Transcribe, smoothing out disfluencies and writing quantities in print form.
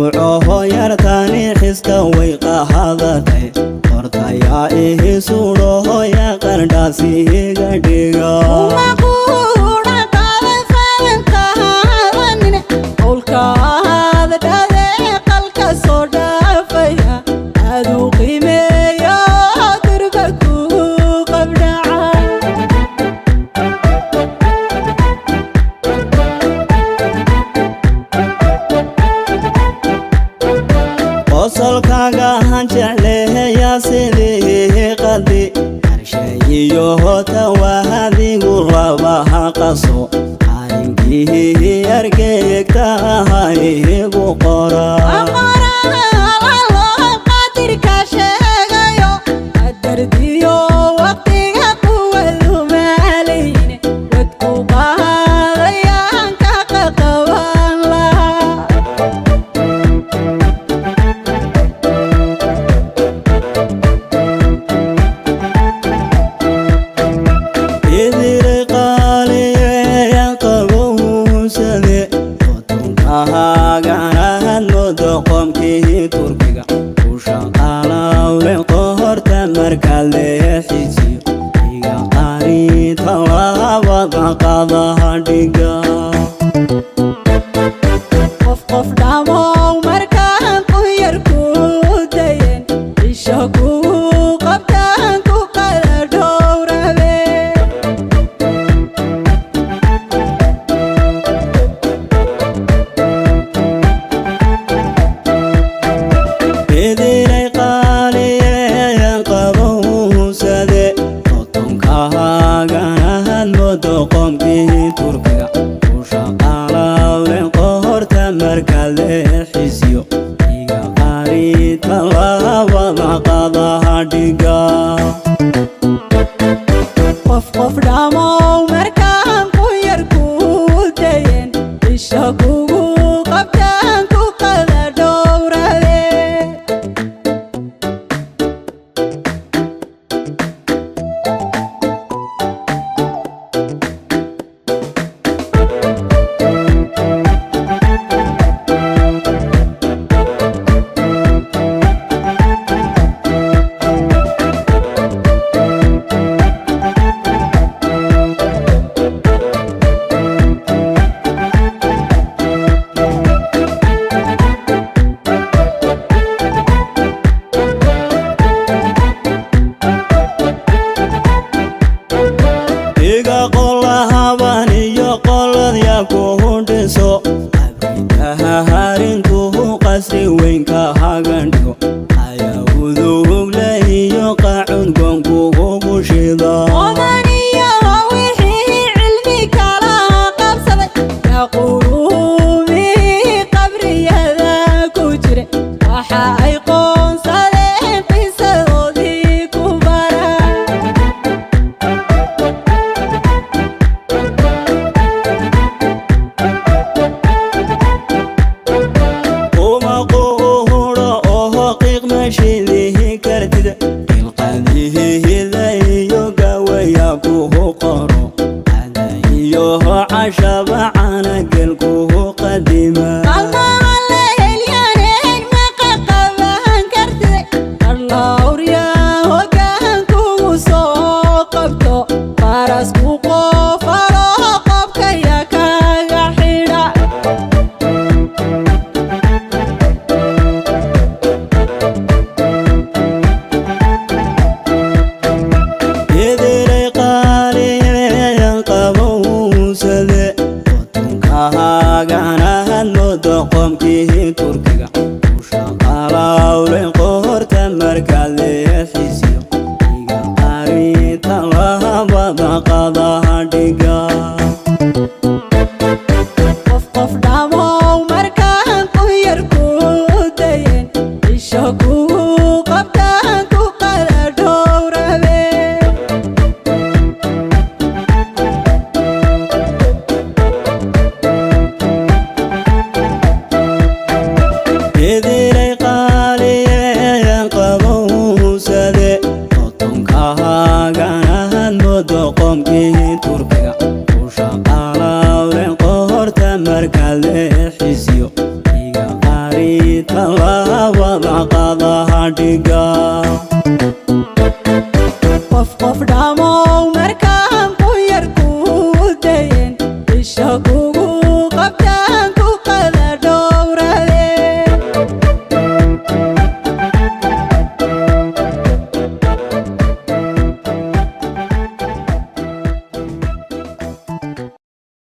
خشوعه يرتاني حسك ويقهضتي قرطيا إيه سوره يا قرداسي قديقا ومقونا طالف انتهى قولك هذا قلك صودا فيا هذو قيمة يا دربك وقبنعا وصلكاga hanjeclehe yaa sidii qadi harshayiyo tawahadigu labaha qaso arinkii argeegtaha igu qora qadirka sheegayo qadardiyo waqtiga kuwadu maalayne wadku qaadayaan ka qaqaban lahaa qomkii turkiga u shaqaalawle qohorta marka leexisiyo iga qaari talaabada qadaha dhiga qof dhamow markaan ku yar ku dayen isha kugu qabtaan ku qala dhowrabe qomkii turkiga u shaqaalawle qohorta marka leexisiyo iga qaari talaabada qadaha dhiga qof dhamow markaan ku yar ku dayen isha kugu qabtaan ku qala dhowrabe harintuhu qasri weynka hagandhigo ayaa uduugle iyo qacud goonkugu shida odaniyo wixii cilmi kala qabsaday yaquulumii qabriyada ku jira waxa ay qoonsadeen qisadoodii ku bara shilihi kartida ilqadihiida iyo gawaya kuhu qoro ada iyo cashaba canagelkuhu qadima qalmaale helyaneen maqaqaban kartida qarlawrya hogaan kugu soo qabto farasku qofalo qobkaya kaga xidha يا